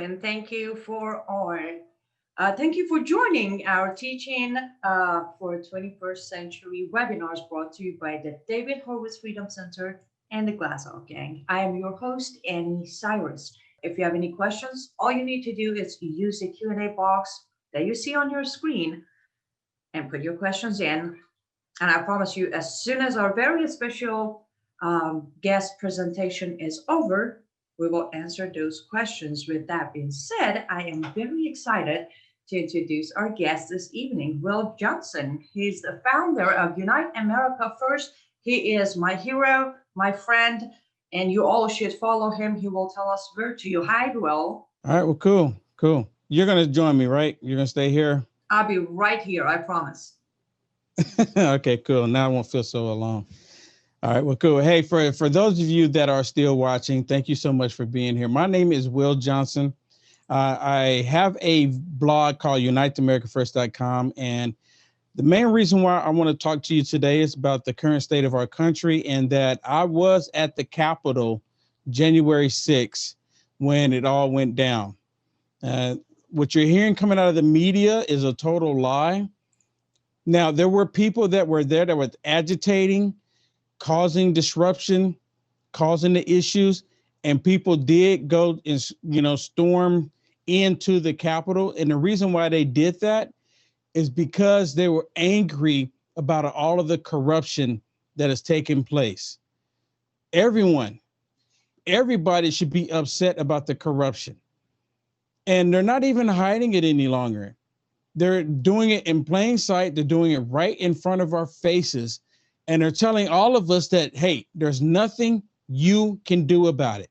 and thank you for joining our teaching for 21st Century webinars brought to you by the David Horowitz Freedom Center and the Glazov Gang. I am your host, Annie Cyrus. If you have any questions, all you need to do is use the Q&A box that you see on your screen and put your questions in. And I promise you, as soon as our very special guest presentation is over, we will answer those questions. With that being said, I am very excited to introduce our guest this evening, Will Johnson. He's the founder of Unite America First. He is my hero, my friend, and you all should follow him. He will tell us where to. Hi, Will. All right, well, cool. You're going to join me, right? You're going to stay here? I'll be right here, I promise. Okay, cool. Now I won't feel so alone. All right, well, cool. Hey, for those of you that are still watching, thank you so much for being here. My name is Will Johnson. I have a blog called uniteamericafirst.com, and the main reason why I want to talk to you today is about the current state of our country, and that I was at the Capitol January 6th when it all went down. What you're hearing coming out of the media is a total lie. Now, there were people that were there that were agitating, causing disruption, causing the issues, and people did go and, storm into the Capitol. And the reason why they did that is because they were angry about all of the corruption that has taken place. Everybody should be upset about the corruption. And they're not even hiding it any longer. They're doing it in plain sight. They're doing it right in front of our faces. And they're telling all of us that, hey, there's nothing you can do about it.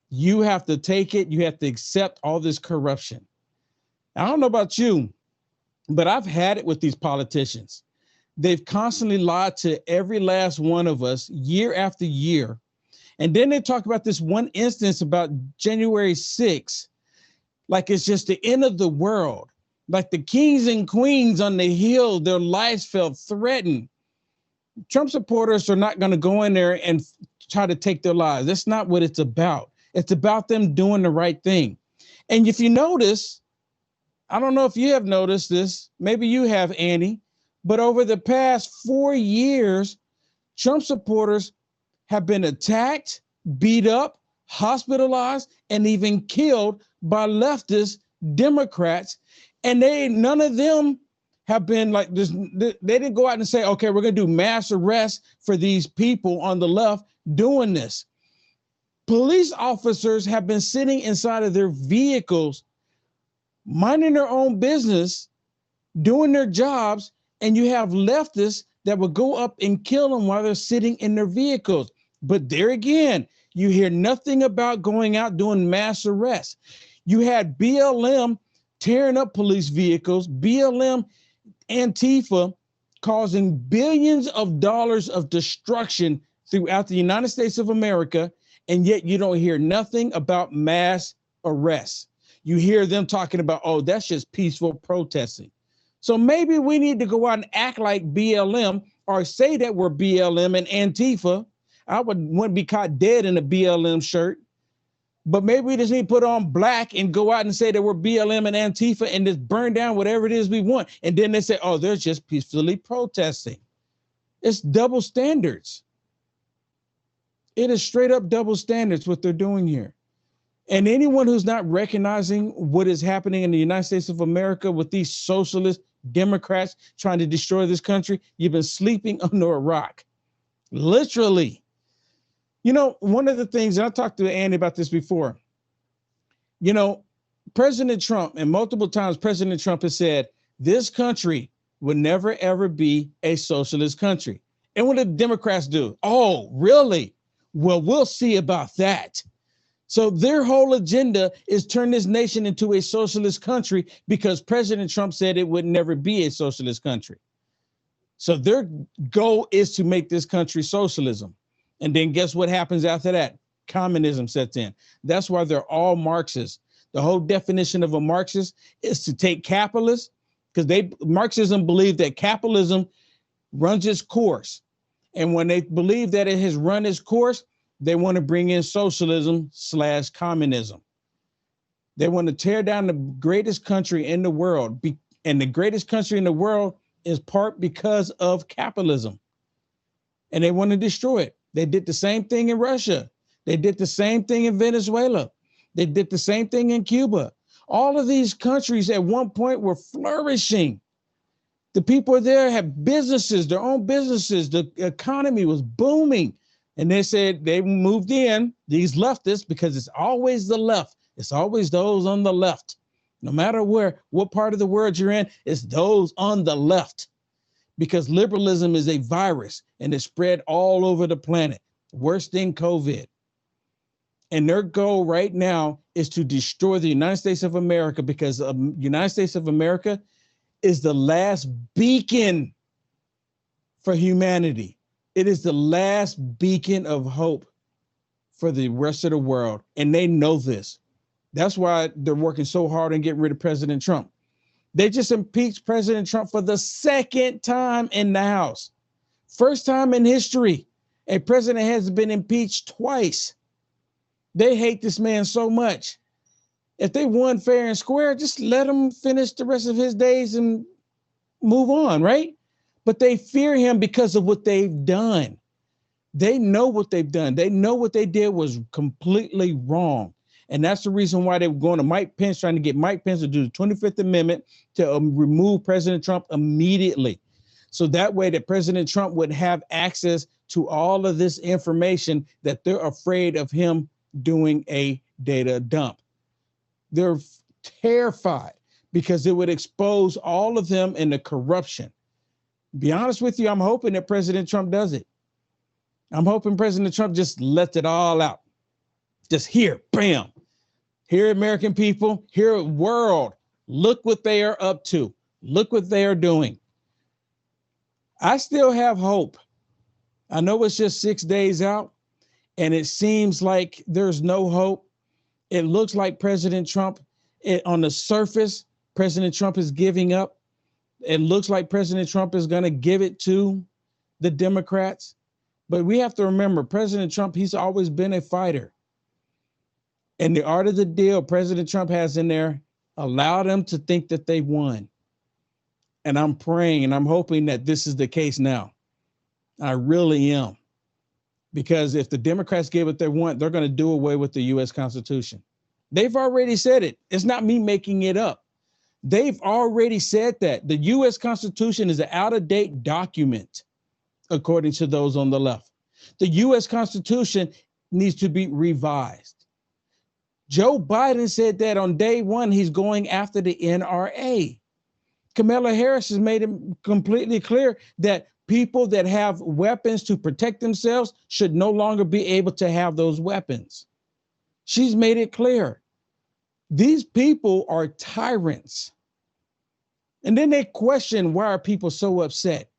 You have to take it. You have to accept all this corruption. I don't know about you, but I've had it with these politicians. They've constantly lied to every last one of us year after year. And then they talk about this one instance about January 6th, like it's just the end of the world. Like the kings and queens on the hill, their lives felt threatened. Trump supporters are not going to go in there and try to take their lives. That's not what it's about. It's about them doing the right thing. And if you notice, I don't know if you have noticed this, maybe you have, Annie, but over the past 4 years, Trump supporters have been attacked, beat up, hospitalized, and even killed by leftist Democrats. And none of them have been like this. They didn't go out and say, okay, we're going to do mass arrests for these people on the left doing this. Police officers have been sitting inside of their vehicles, minding their own business, doing their jobs, and you have leftists that will go up and kill them while they're sitting in their vehicles. But there again, you hear nothing about going out doing mass arrests. You had BLM tearing up police vehicles, BLM, Antifa, causing billions of dollars of destruction throughout the United States of America, and yet you don't hear nothing about mass arrests. You hear them talking about, oh, that's just peaceful protesting. So maybe we need to go out and act like BLM or say that we're BLM and Antifa. I wouldn't be caught dead in a BLM shirt. But maybe we just need to put on black and go out and say that we're BLM and Antifa and just burn down whatever it is we want. And then they say, oh, they're just peacefully protesting. It's double standards. It is straight up double standards what they're doing here. And anyone who's not recognizing what is happening in the United States of America with these socialist Democrats trying to destroy this country, you've been sleeping under a rock. Literally. One of the things, and I talked to Andy about this before, President Trump, and multiple times President Trump has said, this country will never, ever be a socialist country. And what did Democrats do? Oh, really? Well, we'll see about that. So their whole agenda is turn this nation into a socialist country because President Trump said it would never be a socialist country. So their goal is to make this country socialism. And then guess what happens after that? Communism sets in. That's why they're all Marxists. The whole definition of a Marxist is to take capitalists, because Marxism believe that capitalism runs its course. And when they believe that it has run its course, they want to bring in socialism / communism. They want to tear down the greatest country in the world. And the greatest country in the world is part because of capitalism. And they want to destroy it. They did the same thing in Russia. They did the same thing in Venezuela. They did the same thing in Cuba. All of these countries at one point were flourishing. The people there had businesses, their own businesses. The economy was booming. And they said they moved in, these leftists, because it's always the left. It's always those on the left. No matter what part of the world you're in, it's those on the left. Because liberalism is a virus and it's spread all over the planet. Worse than COVID. And their goal right now is to destroy the United States of America, because the United States of America is the last beacon for humanity. It is the last beacon of hope for the rest of the world. And they know this. That's why they're working so hard on getting rid of President Trump. They just impeached President Trump for the second time in the House. First time in history. A president has been impeached twice. They hate this man so much. If they won fair and square, just let him finish the rest of his days and move on, right? But they fear him because of what they've done. They know what they've done. They know what they did was completely wrong. And that's the reason why they were going to Mike Pence, trying to get Mike Pence to do the 25th Amendment to remove President Trump immediately. So that way that President Trump would have access to all of this information that they're afraid of him doing a data dump. They're terrified because it would expose all of them in the corruption. Be honest with you, I'm hoping that President Trump does it. I'm hoping President Trump just lets it all out. Just here, bam. Here, American people, here, world, look what they are up to. Look what they are doing. I still have hope. I know it's just 6 days out, and it seems like there's no hope. It looks like President Trump, on the surface, President Trump is giving up. It looks like President Trump is going to give it to the Democrats. But we have to remember, President Trump, he's always been a fighter. And the art of the deal President Trump has in there allowed them to think that they won. And I'm praying and I'm hoping that this is the case now. I really am. Because if the Democrats get what they want, they're going to do away with the U.S. Constitution. They've already said it. It's not me making it up. They've already said that. The U.S. Constitution is an out-of-date document, according to those on the left. The U.S. Constitution needs to be revised. Joe Biden said that on day one, he's going after the NRA. Kamala Harris has made it completely clear that people that have weapons to protect themselves should no longer be able to have those weapons. She's made it clear. These people are tyrants. And then they question, why are people so upset?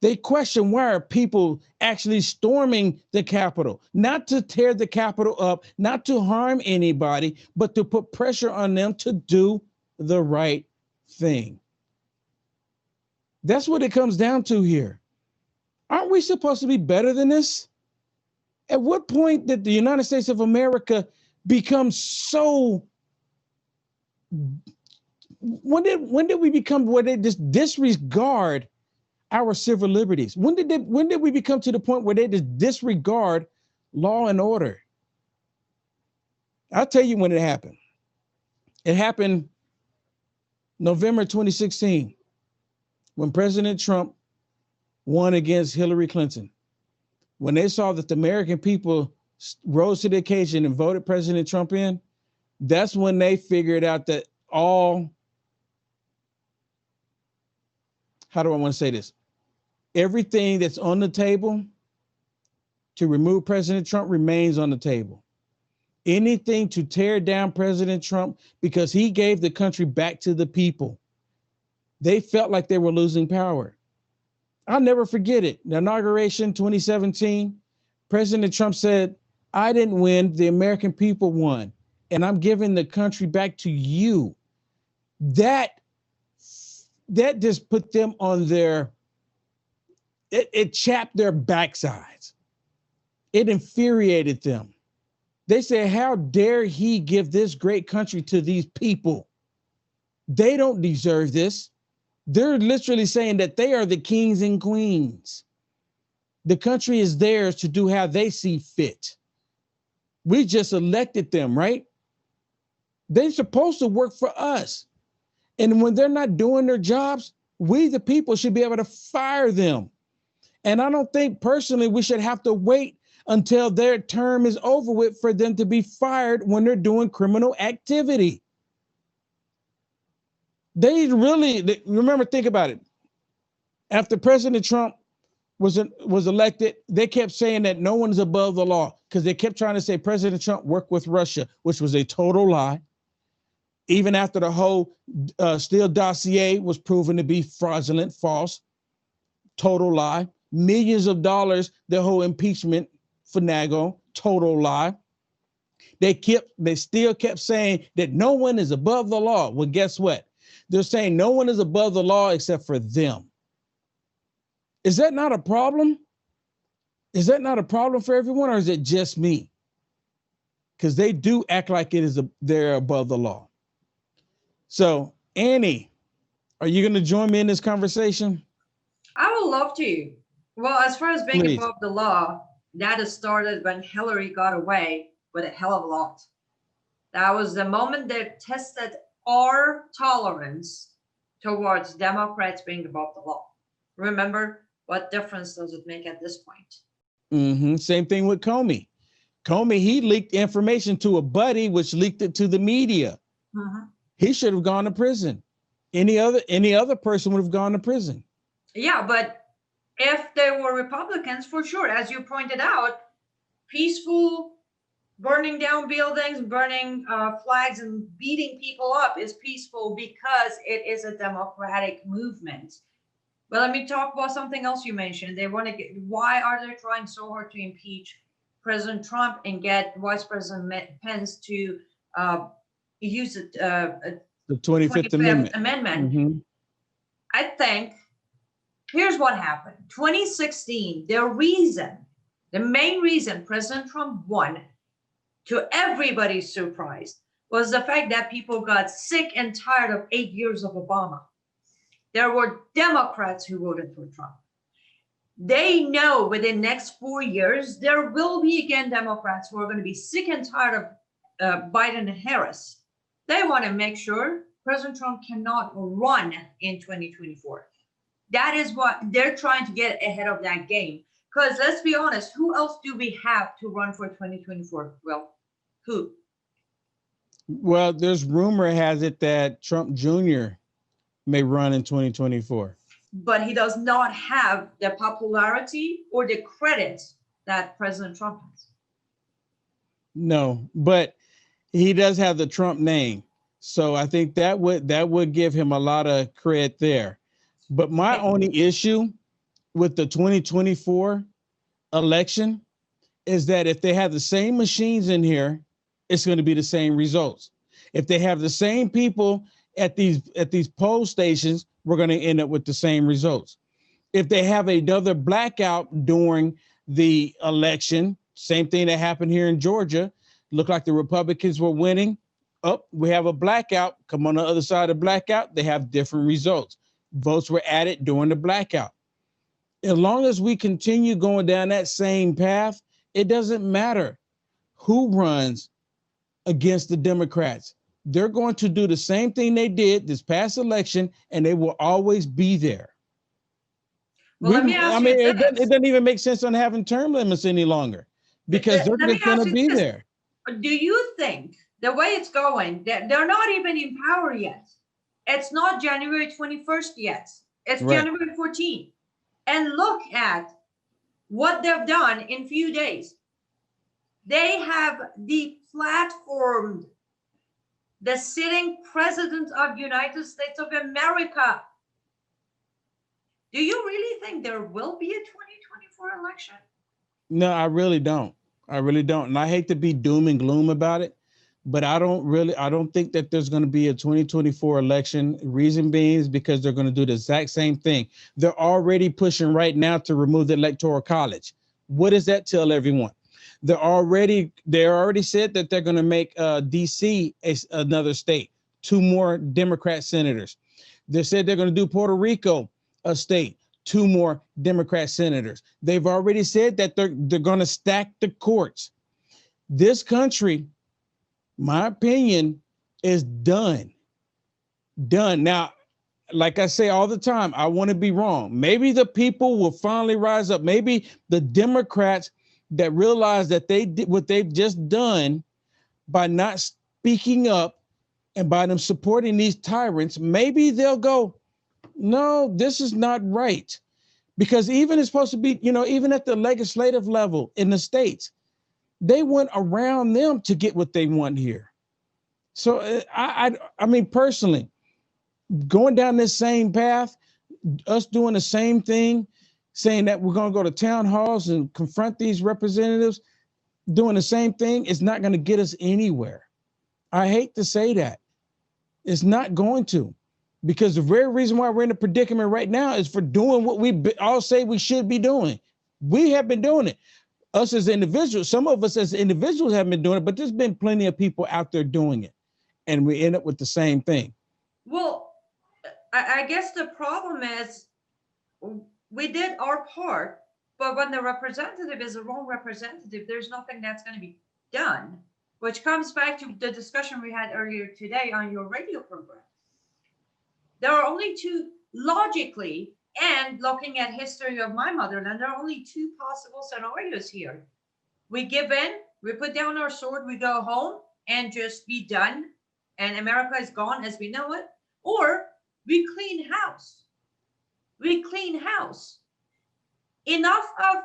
They question, why are people actually storming the Capitol? Not to tear the Capitol up, not to harm anybody, but to put pressure on them to do the right thing. That's what it comes down to here. Aren't we supposed to be better than this? At what point did the United States of America become so... When did we become where they just disregard our civil liberties? When did we become to the point where they just disregard law and order? I'll tell you when it happened. It happened November 2016, when President Trump won against Hillary Clinton. When they saw that the American people rose to the occasion and voted President Trump in, that's when they figured out that all, how do I want to say this? Everything that's on the table to remove President Trump remains on the table. Anything to tear down President Trump, because he gave the country back to the people. They felt like they were losing power. I'll never forget it. The inauguration 2017, President Trump said, I didn't win, the American people won, and I'm giving the country back to you. That just put them on their, it chapped their backsides. It infuriated them. They say, how dare he give this great country to these people? They don't deserve this. They're literally saying that they are the kings and queens. The country is theirs to do how they see fit. We just elected them, right? They're supposed to work for us. And when they're not doing their jobs, we, the people, should be able to fire them. And I don't think personally we should have to wait until their term is over with for them to be fired when they're doing criminal activity. They really, remember, think about it. After President Trump was elected, they kept saying that no one is above the law because they kept trying to say President Trump worked with Russia, which was a total lie. Even after the whole Steele dossier was proven to be fraudulent, false, total lie. Millions of dollars, the whole impeachment finagle, total lie. They still kept saying that no one is above the law. Well, guess what? They're saying no one is above the law except for them. Is that not a problem? Is that not a problem for everyone, or is it just me? Because they do act like they're above the law. So, Annie, are you going to join me in this conversation? I would love to. Well, as far as being Please. above the law, that has started when Hillary got away with a hell of a lot. That was the moment they tested our tolerance towards Democrats being above the law. Remember, what difference does it make at this point? Mm-hmm. Same thing with Comey. Comey, he leaked information to a buddy, which leaked it to the media. Mm-hmm. He should have gone to prison. Any other person would have gone to prison. Yeah, but if they were Republicans, for sure, as you pointed out, peaceful burning down buildings, burning flags, and beating people up is peaceful because it is a democratic movement. But let me talk about something else you mentioned. They want to get, why are they trying so hard to impeach President Trump and get Vice President Pence to use the 25th Amendment? Mm-hmm. I think here's what happened. 2016, the main reason President Trump won, to everybody's surprise, was the fact that people got sick and tired of 8 years of Obama. There were Democrats who voted for Trump. They know within the next 4 years, there will be again Democrats who are going to be sick and tired of Biden and Harris. They want to make sure President Trump cannot run in 2024. That is what they're trying to get ahead of that game. Because let's be honest, who else do we have to run for 2024? Well, who? Well, there's rumor has it that Trump Jr. may run in 2024. But he does not have the popularity or the credit that President Trump has. No, but he does have the Trump name. So I think that would give him a lot of credit there. But my only issue with the 2024 election is that if they have the same machines in here, it's going to be the same results. If they have the same people at these poll stations, we're going to end up with the same results. If they have another blackout during the election, same thing that happened here in Georgia, looked like the Republicans were winning. Oh, we have a blackout. Come on the other side of blackout, they have different results. Votes were added during the blackout. As long as we continue going down that same path, it doesn't matter who runs against the Democrats. They're going to do the same thing they did this past election, and they will always be there. Well, let me ask you it doesn't even make sense on having term limits any longer because they're just going to be there. Do you think the way it's going, they're not even in power yet? It's not January 21st yet. It's right. January 14th. And look at what they've done in few days. They have deplatformed the sitting president of the United States of America. Do you really think there will be a 2024 election? No, I really don't. I really don't. And I hate to be doom and gloom about it, but I don't think that there's going to be a 2024 election. Reason being is because they're going to do the exact same thing. They're already pushing right now to remove the Electoral College. What does that tell everyone? They already said that they're going to make DC another state, 2 more Democrat senators. They said they're going to do Puerto Rico a state, 2 more Democrat senators. They've already said that they're going to stack the courts. This country, my opinion, is done. Now, like I say all the time, I want to be wrong. Maybe the people will finally rise up. Maybe the Democrats that realize that they did what they've just done by not speaking up and by them supporting these tyrants, maybe they'll go, no, this is not right. Because even it's supposed to be, even at the legislative level in the states, they went around them to get what they want here. So I mean, personally, going down this same path, us doing the same thing, saying that we're going to go to town halls and confront these representatives, doing the same thing is not going to get us anywhere. I hate to say that. It's not going to, because the very reason why we're in a predicament right now is for doing what we all say we should be doing. We have been doing it. Us as individuals, some of us as individuals have been doing it, but there's been plenty of people out there doing it. And we end up with the same thing. Well, I guess the problem is we did our part, but when the representative is the wrong representative, there's nothing that's going to be done, which comes back to the discussion we had earlier today on your radio program. There are only two, logically, and looking at history of my motherland, there are only 2 possible scenarios here. We give in, we put down our sword, we go home and just be done, and America is gone as we know it, or we clean house. We clean house. Enough of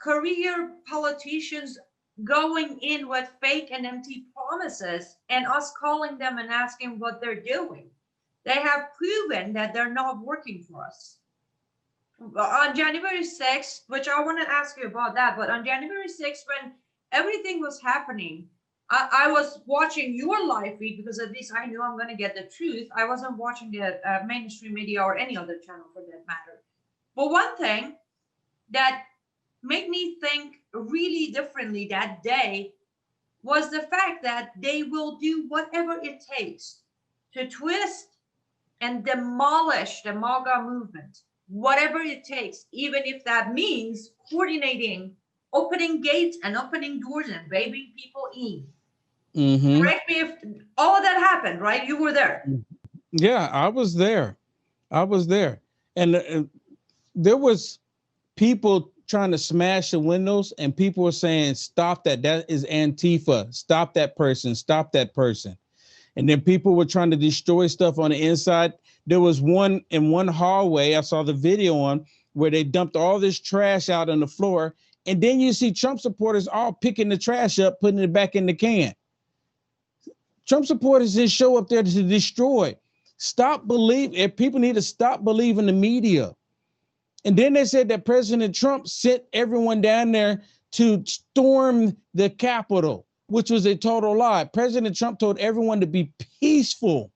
career politicians going in with fake and empty promises and us calling them and asking what they're doing. They have proven that they're not working for us. On January 6th, which I want to ask you about that, but on January 6th, when everything was happening, I was watching your live feed because at least I knew I'm going to get the truth. I wasn't watching the mainstream media or any other channel for that matter. But one thing that made me think really differently that day was the fact that they will do whatever it takes to twist and demolish the MAGA movement, whatever it takes, even if that means coordinating, opening gates and opening doors and waving people in. Mm-hmm. Correct me if all of that happened, right? You were there. Yeah, I was there. And there was people trying to smash the windows, and people were saying, stop that. That is Antifa. Stop that person. Stop that person. And then people were trying to destroy stuff on the inside. There was one in one hallway, I saw the video on, where they dumped all this trash out on the floor. And then you see Trump supporters all picking the trash up, putting it back in the can. Trump supporters didn't show up there to destroy. People need to stop believing the media. And then they said that President Trump sent everyone down there to storm the Capitol, which was a total lie. President Trump told everyone to be peaceful.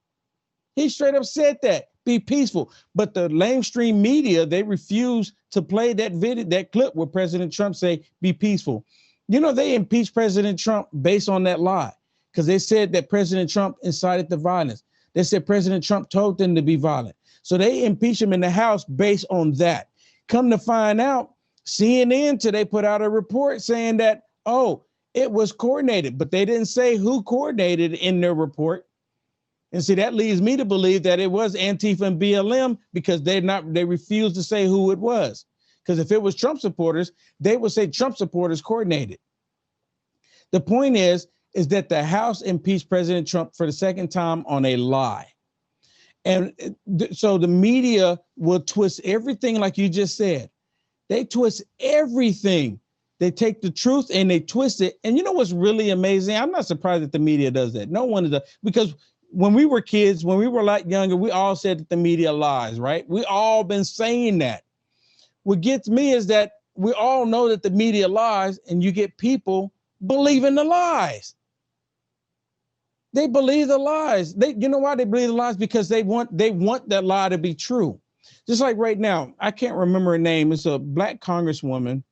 He straight up said that, be peaceful. But the mainstream media, they refused to play that video, that clip where President Trump say, be peaceful. They impeached President Trump based on that lie, because they said that President Trump incited the violence. They said President Trump told them to be violent. So they impeached him in the House based on that. Come to find out, CNN today put out a report saying that, it was coordinated, but they didn't say who coordinated in their report. And see, that leads me to believe that it was Antifa and BLM, because they refused to say who it was. Because if it was Trump supporters, they would say Trump supporters coordinated. The point is that the House impeached President Trump for the second time on a lie. And so the media will twist everything like you just said. They twist everything. They take the truth and they twist it. And you know what's really amazing? I'm not surprised that the media does that. No one does, because when we were kids, when we were a lot younger, we all said that the media lies, right? We all been saying that. What gets me is that we all know that the media lies, and you get people believing the lies. They believe the lies. You know why they believe the lies? Because they want that lie to be true. Just like right now, I can't remember her name. It's a black congresswoman.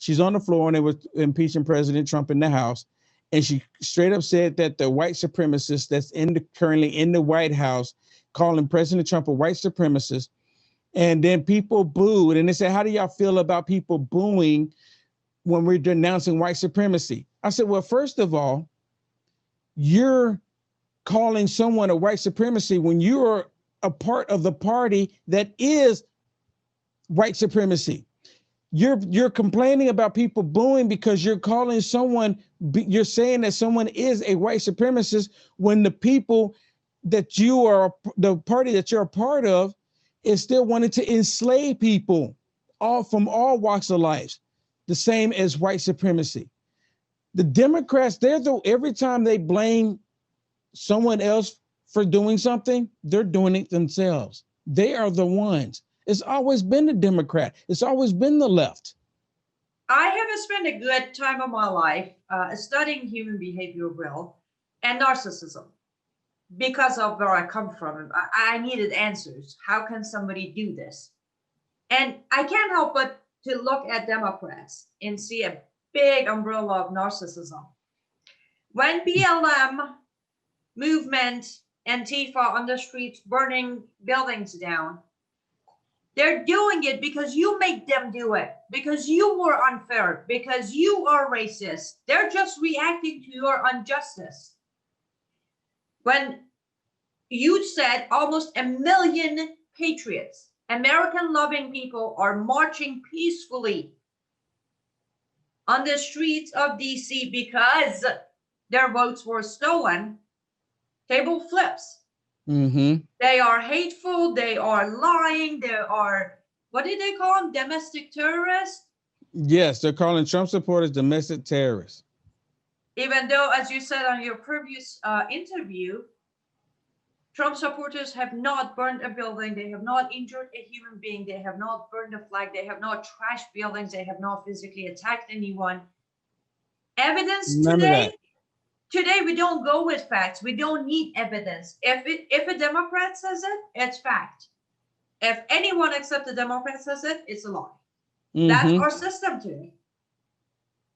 She's on the floor and they were impeaching President Trump in the House. And she straight up said that the white supremacist that's currently in the White House, calling President Trump a white supremacist. And then people booed. And they said, how do y'all feel about people booing when we're denouncing white supremacy? I said, well, first of all, you're calling someone a white supremacy when you're a part of the party that is white supremacy. You're complaining about people booing because you're calling someone, you're saying that someone is a white supremacist when the people that you are, the party that you're a part of, is still wanting to enslave people all from all walks of life, the same as white supremacy. The Democrats, every time they blame someone else for doing something, they're doing it themselves. They are the ones. It's always been the Democrat. It's always been the left. I have spent a good time of my life studying human behavior will and narcissism because of where I come from. I needed answers. How can somebody do this? And I can't help but to look at Democrats and see a big umbrella of narcissism. When BLM movement, Antifa on the streets burning buildings down, they're doing it because you make them do it, because you were unfair, because you are racist. They're just reacting to your injustice. When you said almost 1 million patriots, American loving people, are marching peacefully on the streets of DC because their votes were stolen, table flips. Mm-hmm. They are hateful. They are lying. They are, what did they call them? Domestic terrorists? Yes, they're calling Trump supporters domestic terrorists. Even though, as you said on your previous interview, Trump supporters have not burned a building. They have not injured a human being. They have not burned a flag. They have not trashed buildings. They have not physically attacked anyone. Evidence None of today? that. Today we don't go with facts. We don't need evidence. If a Democrat says it, it's fact. If anyone except the Democrat says it, it's a lie. That's our system today.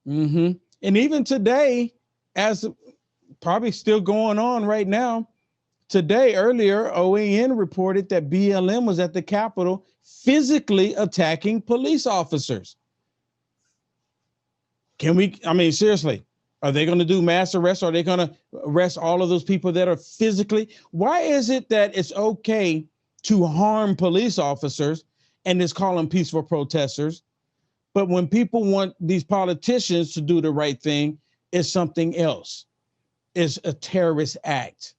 Mm-hmm. And even today, as probably still going on right now, today earlier, OAN reported that BLM was at the Capitol physically attacking police officers. Seriously, are they going to do mass arrests? Are they going to arrest all of those people that are physically? Why is it that it's okay to harm police officers and it's calling peaceful protesters? But when people want these politicians to do the right thing, it's something else. It's a terrorist act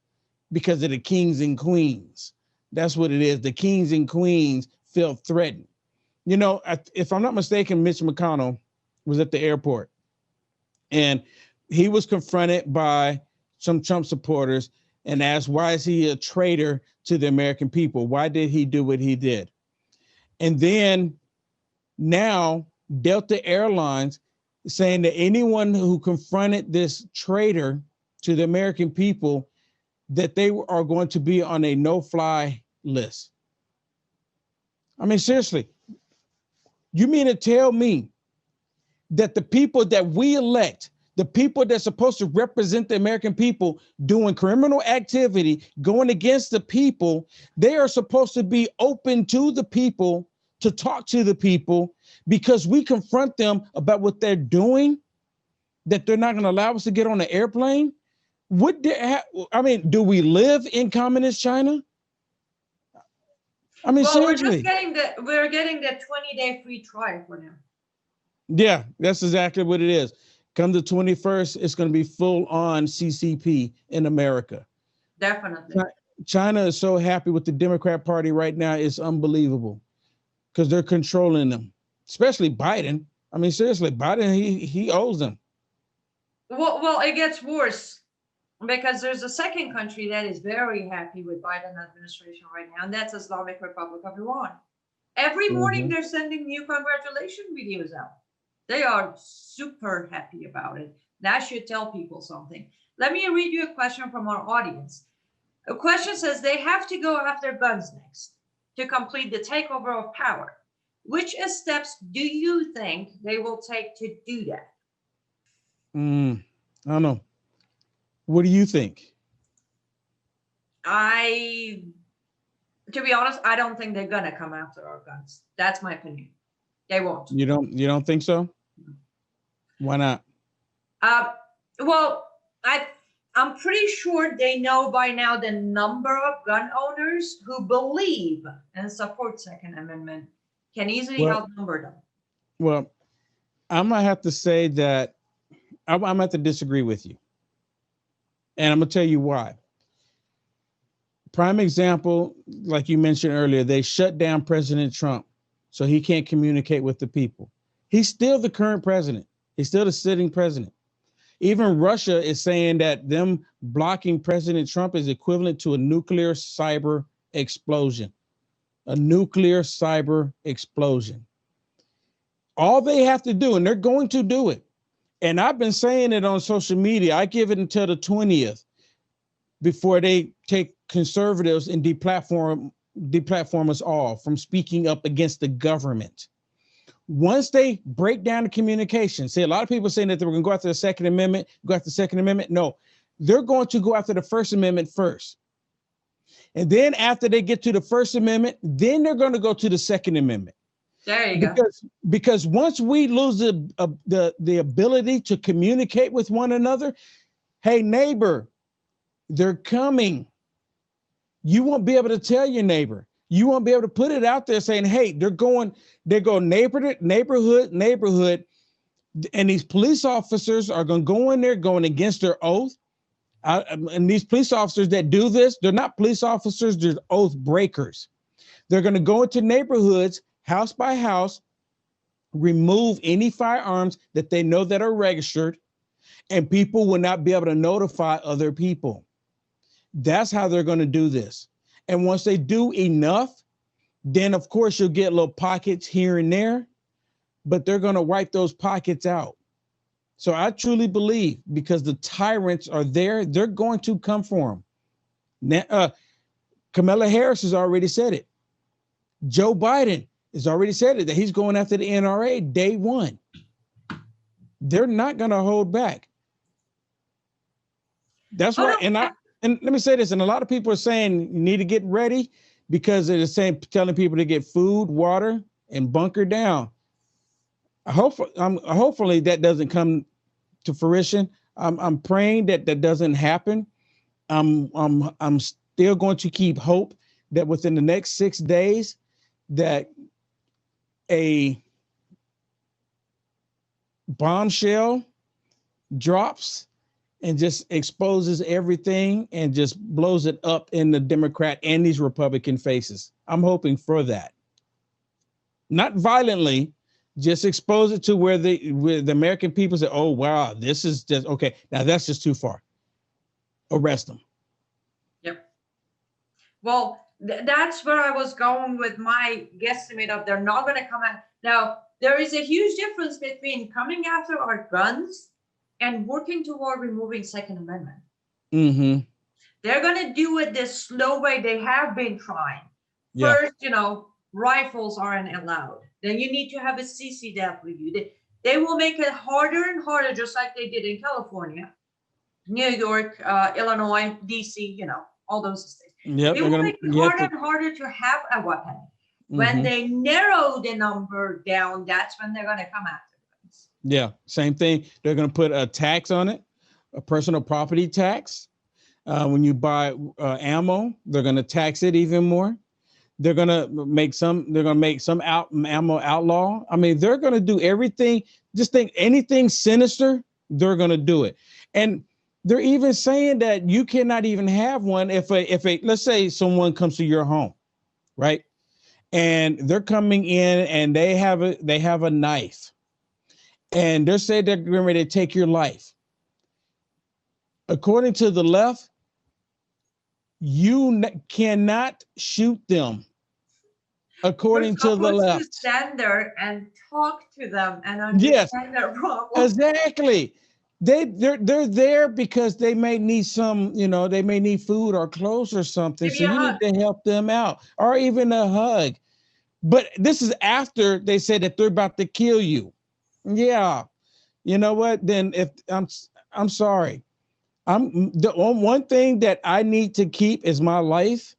because of the kings and queens. That's what it is. The kings and queens feel threatened. You know, if I'm not mistaken, Mitch McConnell was at the airport and he was confronted by some Trump supporters and asked, why is he a traitor to the American people? Why did he do what he did? And then now Delta Airlines saying that anyone who confronted this traitor to the American people, that they are going to be on a no-fly list. I mean, seriously, you mean to tell me that the people that we elect, the people that's supposed to represent the American people doing criminal activity, going against the people, they are supposed to be open to the people, to talk to the people, because we confront them about what they're doing, that they're not going to allow us to get on an airplane? Do we live in communist China? I mean, well, seriously. we're getting the 20-day free trial for now. Yeah, that's exactly what it is. Come the 21st, it's going to be full on CCP in America. Definitely. China is so happy with the Democrat Party right now. It's unbelievable because they're controlling them, especially Biden. I mean, seriously, Biden, he owes them. Well, it gets worse because there's a second country that is very happy with Biden administration right now, and that's Islamic Republic of Iran. Every morning they're sending new congratulation videos out. They are super happy about it. That should tell people something. Let me read you a question from our audience. A question says they have to go after guns next to complete the takeover of power. Which steps do you think they will take to do that? I don't know. What do you think? I, to be honest, I don't think they're gonna come after our guns. That's my opinion. They won't. You don't think so? Why not? Uh, well, I'm pretty sure they know by now the number of gun owners who believe and support Second Amendment can easily Well, outnumber them. well, I'm gonna have to say that I'm gonna have to disagree with you, and I'm gonna tell you why. Prime example, like you mentioned earlier, they shut down President Trump, so he can't communicate with the people. He's still the current president. He's still the sitting president. Even Russia is saying that them blocking President Trump is equivalent to a nuclear cyber explosion. A nuclear cyber explosion. All they have to do, and they're going to do it, and I've been saying it on social media, I give it until the 20th before they take conservatives and deplatform us all from speaking up against the government. Once they break down the communication, see, a lot of people saying that they were going to go after the Second Amendment, go after the Second Amendment. No, they're going to go after the First Amendment first. And then after they get to the First Amendment, then they're going to go to the Second Amendment. There you go. Because once we lose the ability to communicate with one another, hey, neighbor, they're coming. You won't be able to tell your neighbor. You won't be able to put it out there saying, hey, they go neighborhood, and these police officers are going to go in there going against their oath. And these police officers that do this, they're not police officers, they're oath breakers. They're going to go into neighborhoods, house by house, remove any firearms that they know that are registered, and people will not be able to notify other people. That's how they're going to do this. And once they do enough, then of course you'll get little pockets here and there, but they're going to wipe those pockets out. So I truly believe, because the tyrants are there, they're going to come for them. Kamala Harris has already said it. Joe Biden has already said it, that he's going after the NRA day one. They're not going to hold back. That's why, and let me say this, and a lot of people are saying you need to get ready because they're saying, telling people to get food, water, and bunker down. Hopefully that doesn't come to fruition. I'm praying that that doesn't happen. I'm still going to keep hope that within the next 6 days that a bombshell drops and just exposes everything and just blows it up in the Democrat and these Republican faces. I'm hoping for that. Not violently, just expose it to where the American people say, oh, wow, this is just, okay, now that's just too far. Arrest them. Yep. Well, that's where I was going with my guesstimate of they're not going to come out. Now, there is a huge difference between coming after our guns and working toward removing Second Amendment. Mm-hmm. They're going to do it this slow way they have been trying. Yeah. First, rifles aren't allowed. Then you need to have a CCW. They will make it harder and harder, just like they did in California, New York, Illinois, DC, all those states. Yep, they will make it harder and harder to have a weapon. Mm-hmm. When they narrow the number down, that's when they're going to come after guns. Yeah, same thing. They're going to put a tax on it, a personal property tax. When you buy ammo, they're going to tax it even more. They're going to make some ammo outlaw. I mean, they're going to do everything. Just think anything sinister, they're going to do it. And they're even saying that you cannot even have one if let's say someone comes to your home, right? And they're coming in and they have a knife, and they're saying they're getting ready to take your life. According to the left, you cannot shoot them. According to the left, to stand there and talk to them and understand their problem. Exactly. They're there because they may need some, they may need food or clothes or something. So you need to help them out, or even a hug. But this is after they said that they're about to kill you. Yeah. You know what? Then if I'm sorry. I'm the one thing that I need to keep is my life.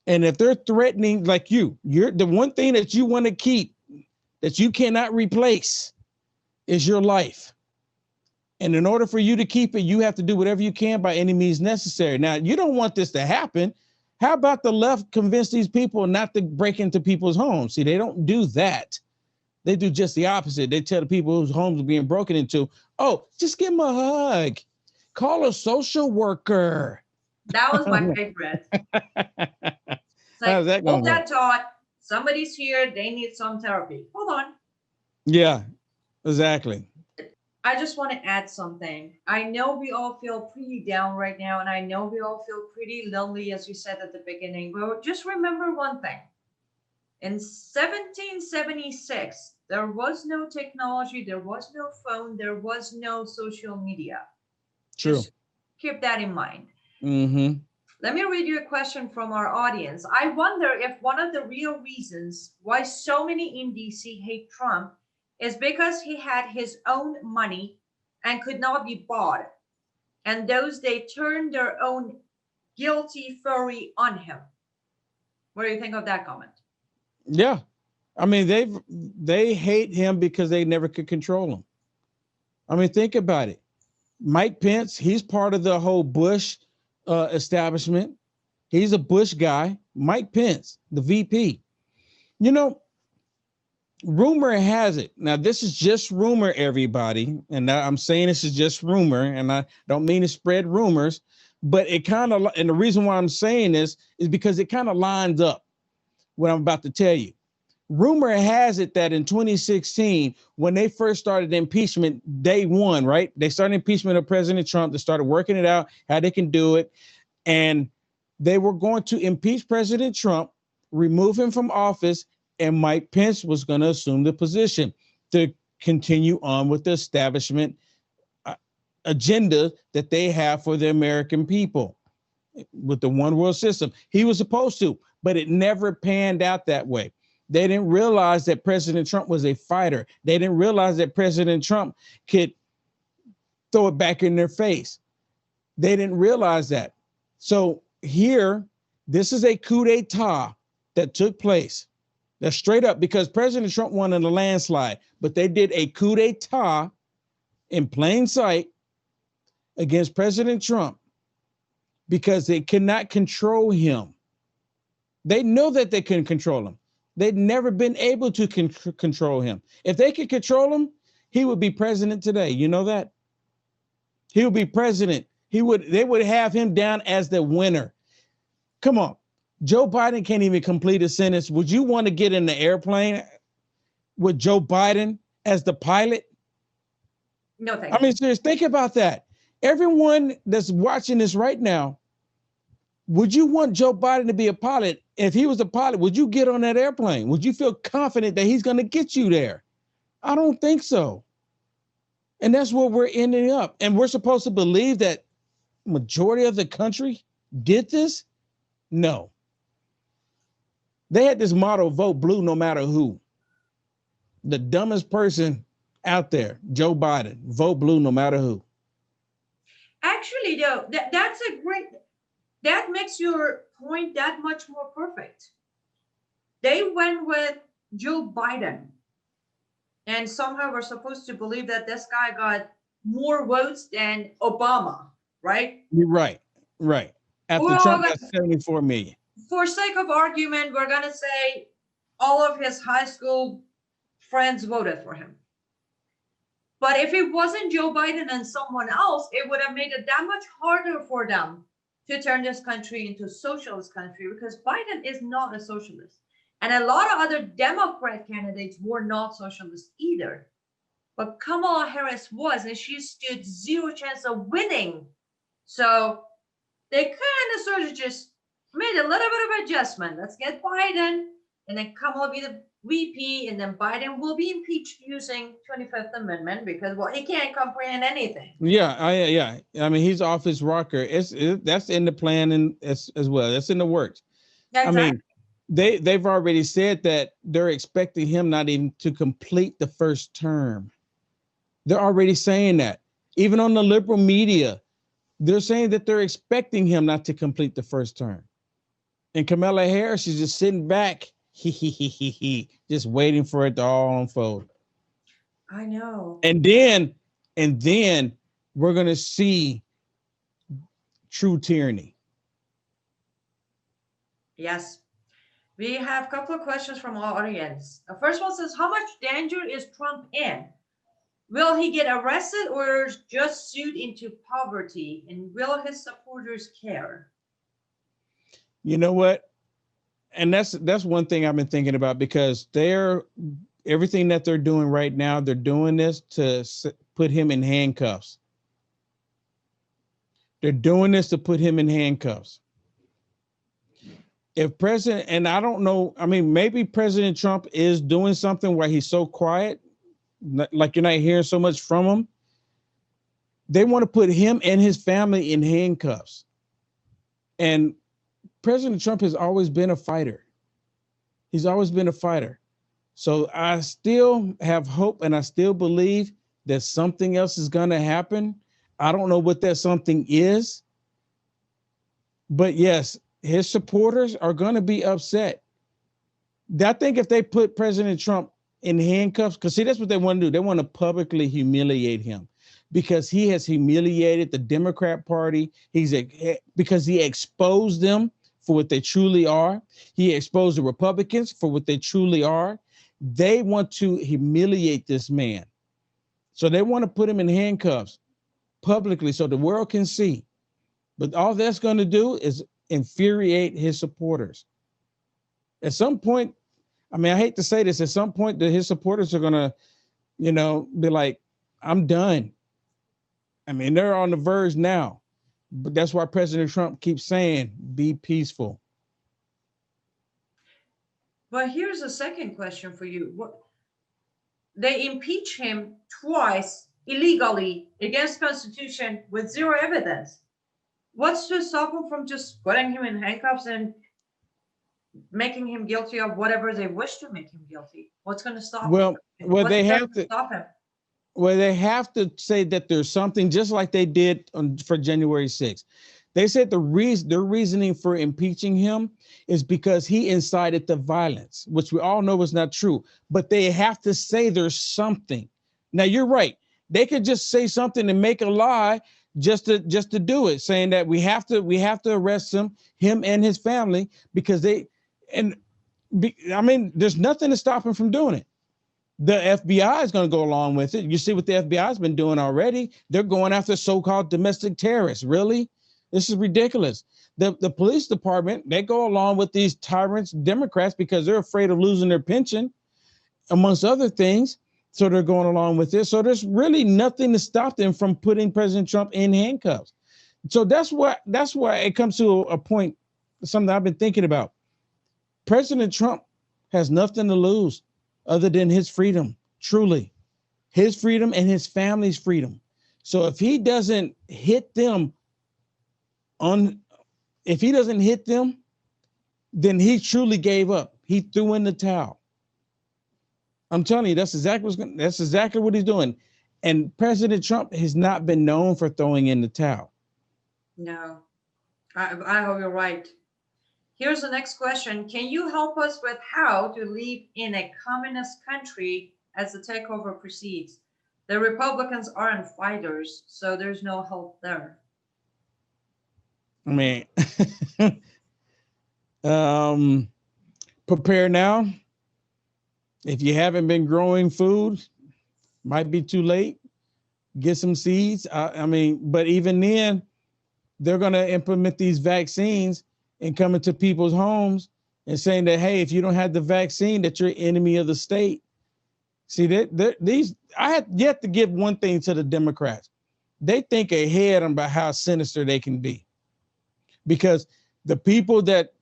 And if they're threatening like you're the one thing that you want to keep that you cannot replace is your life. And in order for you to keep it, you have to do whatever you can by any means necessary. Now, you don't want this to happen. How about the left convince these people not to break into people's homes? See, they don't do that. They do just the opposite. They tell the people whose homes are being broken into, oh, just give them a hug. Call a social worker. That was my favorite. It's How's like, that hold going to that work? thought. Somebody's here. They need some therapy. Hold on. Yeah, exactly. I just want to add something. I know we all feel pretty down right now, and I know we all feel pretty lonely, as you said at the beginning. But just remember one thing. In 1776, there was no technology, there was no phone, there was no social media. True. Just keep that in mind. Mm-hmm. Let me read you a question from our audience. I wonder if one of the real reasons why so many in DC hate Trump is because he had his own money and could not be bought, and those they turned their own guilty fury on him. What do you think of that comment? Yeah. I mean, they hate him because they never could control him. I mean, think about it. Mike Pence, he's part of the whole Bush establishment. He's a Bush guy. Mike Pence, the VP. You know, rumor has it. Now, this is just rumor, everybody. And I'm saying this is just rumor, and I don't mean to spread rumors, but it kind of, and the reason why I'm saying this is because it kind of lines up what I'm about to tell you. Rumor has it that in 2016, when they first started impeachment, day one, right? They started impeachment of President Trump. They started working it out, how they can do it. And they were going to impeach President Trump, remove him from office, and Mike Pence was going to assume the position to continue on with the establishment agenda that they have for the American people with the one world system. He was supposed to, but it never panned out that way. They didn't realize that President Trump was a fighter. They didn't realize that President Trump could throw it back in their face. They didn't realize that. So here, this is a coup d'etat that took place. That's straight up because President Trump won in a landslide, but they did a coup d'etat in plain sight against President Trump because they cannot control him. They know that they couldn't control him. They'd never been able to control him. If they could control him, he would be president today. You know that? He would be president. They would have him down as the winner. Come on. Joe Biden can't even complete a sentence. Would you want to get in the airplane with Joe Biden as the pilot? No, thank I you. mean, serious, think about that. Everyone that's watching this right now, would you want Joe Biden to be a pilot? If he was a pilot, would you get on that airplane? Would you feel confident that he's going to get you there? I don't think so. And that's where we're ending up. And we're supposed to believe that majority of the country did this? No. They had this motto, vote blue no matter who. The dumbest person out there, Joe Biden, vote blue no matter who. Actually, though, that's a great, that makes your point that much more perfect. They went with Joe Biden, and somehow we're supposed to believe that this guy got more votes than Obama, right? You're right. Right. After Well, Trump got 74 million. for sake of argument, we're gonna say all of his high school friends voted for him. But if it wasn't Joe Biden and someone else, it would have made it that much harder for them to turn this country into a socialist country because Biden is not a socialist. And a lot of other Democrat candidates were not socialist either. But Kamala Harris was, and she stood zero chance of winning. So they kind of sort of just made a little bit of adjustment. Let's get Biden, and then Kamala be the VP, and then Biden will be impeached using 25th Amendment because, well, he can't comprehend anything. Yeah. I mean, he's off his rocker. That's in the plan and as well. That's in the works. I Exactly. mean, they've already said that they're expecting him not even to complete the first term. They're already saying that. Even on the liberal media, they're saying that they're expecting him not to complete the first term. And Kamala Harris is just sitting back, just waiting for it to all unfold. I know. And then we're gonna see true tyranny. Yes. We have a couple of questions from our audience. The first one says, how much danger is Trump in? Will he get arrested or just sued into poverty? And will his supporters care? You know what? And that's one thing I've been thinking about, because everything that they're doing right now, they're doing this to put him in handcuffs. They're doing this to put him in handcuffs. If President, and I don't know, I mean, maybe President Trump is doing something why he's so quiet, like you're not hearing so much from him. They want to put him and his family in handcuffs. And President Trump has always been a fighter. He's always been a fighter. So I still have hope, and I still believe that something else is going to happen. I don't know what that something is. But yes, his supporters are going to be upset. I think if they put President Trump in handcuffs, because see, that's what they want to do. They want to publicly humiliate him, because he has humiliated the Democrat Party. Because he exposed them for what they truly are. He exposed the Republicans for what they truly are. They want to humiliate this man. So they want to put him in handcuffs publicly so the world can see. But all that's going to do is infuriate his supporters. At some point, I mean, I hate to say this, at some point his supporters are going to, be like, I'm done. I mean, they're on the verge now. But that's why President Trump keeps saying, be peaceful. But here's a second question for you. They impeach him twice illegally against Constitution with zero evidence. What's to stop them from just putting him in handcuffs and making him guilty of whatever they wish to make him guilty? What's going to stop him? They have to stop him? Well, they have to say that there's something, just like they did for January 6th. They said their reasoning for impeaching him is because he incited the violence, which we all know is not true. But they have to say there's something. Now, you're right. They could just say something and make a lie just to do it, saying that we have to arrest him and his family, because there's nothing to stop him from doing it. The FBI is going to go along with it. You see what the FBI has been doing already. They're going after so-called domestic terrorists. Really? This is ridiculous. The police department, they go along with these tyrants, Democrats, because they're afraid of losing their pension, amongst other things. So they're going along with this. So there's really nothing to stop them from putting President Trump in handcuffs. So that's why it comes to a point, something I've been thinking about. President Trump has nothing to lose other than his freedom, truly. His freedom and his family's freedom. So if he doesn't hit them, then he truly gave up. He threw in the towel. I'm telling you, that's exactly what he's doing. And President Trump has not been known for throwing in the towel. No, I hope you're right. Here's the next question. Can you help us with how to live in a communist country as the takeover proceeds? The Republicans aren't fighters, so there's no help there. I mean, prepare now. If you haven't been growing food, might be too late. Get some seeds. But even then, they're going to implement these vaccines and come into people's homes and saying that, hey, if you don't have the vaccine, that you're enemy of the state. See, I have yet to give one thing to the Democrats. They think ahead about how sinister they can be, because the people that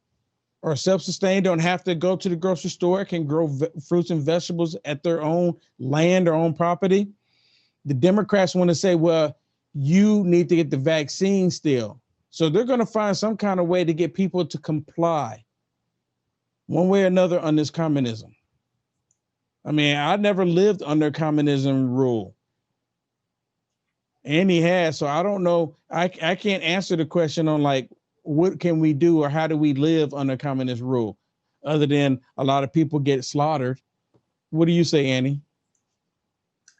are self-sustained, don't have to go to the grocery store, can grow fruits and vegetables at their own land or own property. The Democrats want to say, well, you need to get the vaccine still. So they're going to find some kind of way to get people to comply. one way or another on this communism. I mean, I never lived under communism rule. And he has, so I don't know. I can't answer the question on like what can we do or how do we live under communist rule, other than a lot of people get slaughtered. What do you say, Annie?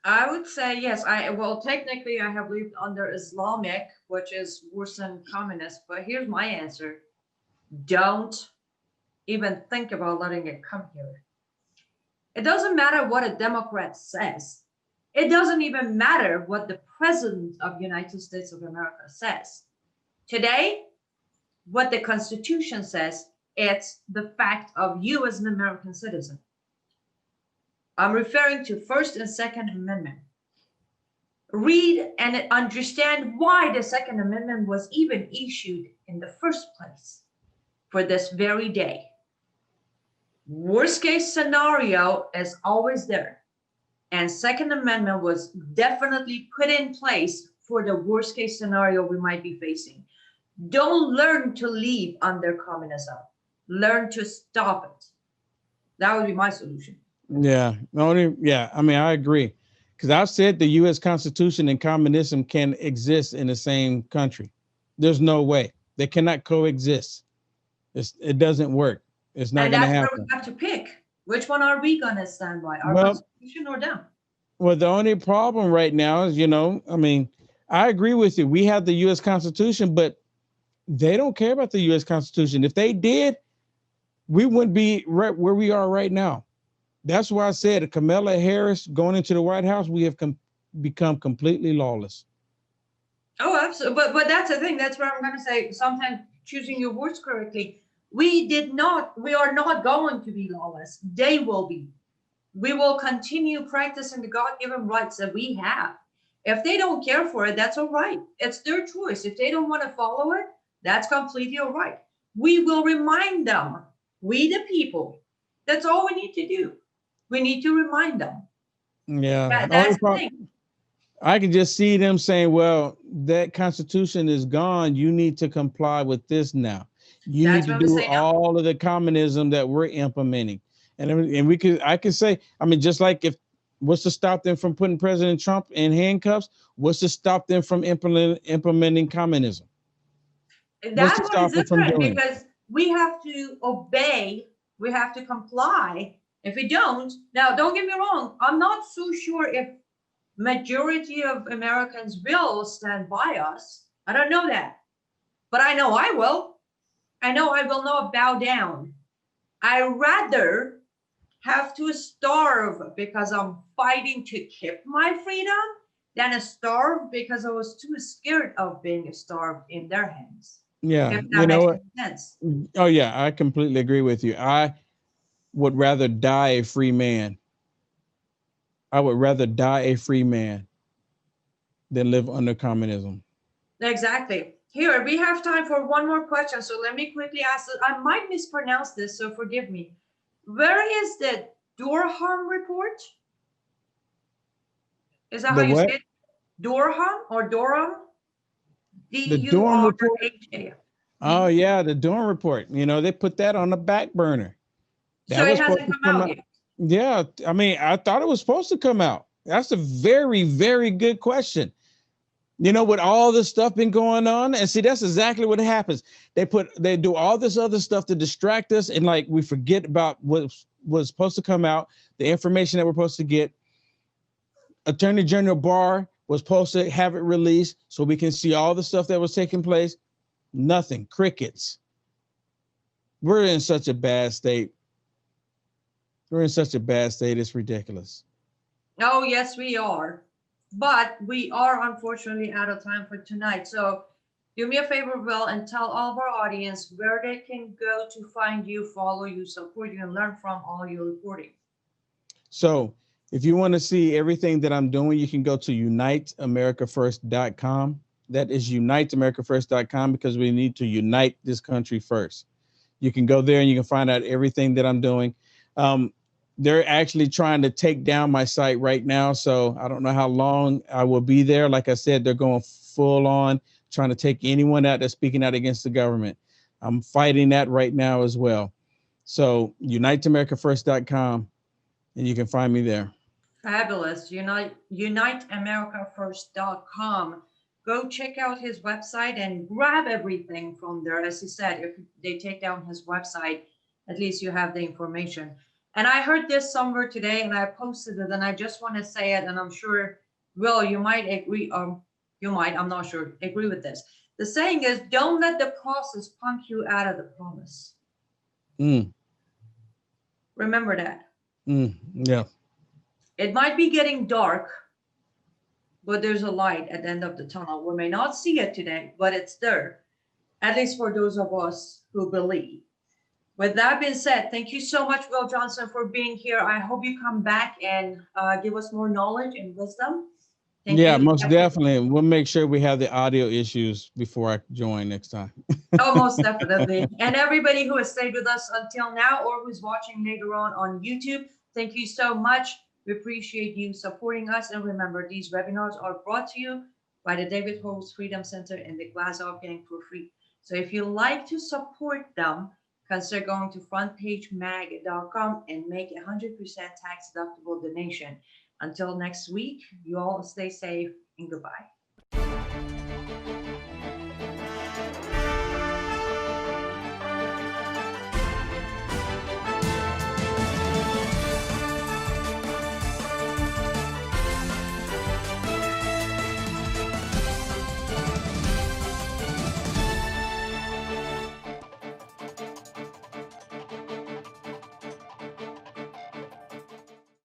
I would say yes. Well, technically, I have lived under Islamic, which is worse than communist. But here's my answer: don't even think about letting it come here. It doesn't matter what a Democrat says. It doesn't even matter what the President of the United States of America says. Today, what the Constitution says, it's the fact of you as an American citizen. I'm referring to First and Second Amendment. Read and understand why the Second Amendment was even issued in the first place for this very day. Worst case scenario is always there. And Second Amendment was definitely put in place for the worst case scenario we might be facing. Don't learn to live under communism. Learn to stop it. That would be my solution. Yeah, yeah. I mean, I agree, because I've said the U.S. Constitution and communism can exist in the same country. There's no way they cannot coexist. It doesn't work. It's not going to And that's where we happen. have to pick. Which one are we going to stand by? Our Well, Constitution or them? well, the only problem right now is, I mean, I agree with you. We have the U.S. Constitution, but they don't care about the U.S. Constitution. If they did, we wouldn't be right where we are right now. That's why I said Kamala Harris going into the White House, we have become completely lawless. Oh, absolutely. But that's the thing. That's where I'm going to say sometimes choosing your words correctly. We are not going to be lawless. They will be. We will continue practicing the God-given rights that we have. If they don't care for it, that's all right. It's their choice. If they don't want to follow it, that's completely all right. We will remind them, we the people, that's all we need to do. We need to remind them. Yeah. That's the thing. I can just see them saying, well, that Constitution is gone. You need to comply with this now. You need That's to when we do say no. all of the communism that we're implementing. And I could say, I mean, just like if what's to stop them from putting President Trump in handcuffs? What's to stop them from implementing communism? What's That to one is stop them from different doing it? because we have to obey, we have to comply. If we don't, now don't get me wrong, I'm not so sure if majority of Americans will stand by us. I don't know that, but I know I will. I know I will not bow down. I rather have to starve because I'm fighting to keep my freedom than starve because I was too scared of being starved in their hands. Yeah, If you that know makes what? any sense. Oh yeah, I completely agree with you. I would rather die a free man. I would rather die a free man than live under communism. Exactly. Here, we have time for one more question. So let me quickly ask. I might mispronounce this, so forgive me. Where is the Durham report? Is that how The you say what? it? Durham or Durham? The Durham report? Durha. Oh yeah, the Durham report. They put that on the back burner. So That it was supposed hasn't to come come out out. yet. Yeah, I mean, I thought it was supposed to come out. That's a very, very good question. With all this stuff been going on, and see, that's exactly what happens. They do all this other stuff to distract us, and like we forget about what was supposed to come out, the information that we're supposed to get. Attorney General Barr was supposed to have it released so we can see all the stuff that was taking place. Nothing, crickets. We're in such a bad state. We're in such a bad state. It's ridiculous. Oh, yes, we are. But we are unfortunately out of time for tonight. So do me a favor, Will, and tell all of our audience where they can go to find you, follow you, support you, and learn from all your reporting. So if you want to see everything that I'm doing, you can go to uniteamericafirst.com. That is uniteamericafirst.com, because we need to unite this country first. You can go there and you can find out everything that I'm doing. They're actually trying to take down my site right now, so I don't know how long I will be there. Like I said, they're going full on trying to take anyone out that's speaking out against the government. I'm fighting that right now as well. So uniteamericafirst.com, and you can find me there. Fabulous. UniteAmericaFirst.com. Go check out his website and grab everything from there. As he said, if they take down his website, at least you have the information. And I heard this somewhere today and I posted it, and I just want to say it, and I'm sure, Will, you might agree, you might, I'm not sure, agree with this. The saying is, don't let the process punk you out of the promise. Mm, Remember that. yeah. It might be getting dark, but there's a light at the end of the tunnel. We may not see it today, but it's there, at least for those of us who believe. With that being said, thank you so much, Will Johnson, for being here. I hope you come back and give us more knowledge and wisdom. Thank Yeah, you. most definitely. We'll make sure we have the audio issues before I join next time. Oh, most definitely. And everybody who has stayed with us until now or who's watching later on YouTube, thank you so much. We appreciate you supporting us. And remember, these webinars are brought to you by the David Holmes Freedom Center and the Glazov Gang for free. So if you like to support them, consider going to frontpagemag.com and make a 100% tax deductible donation. Until next week, you all stay safe and goodbye.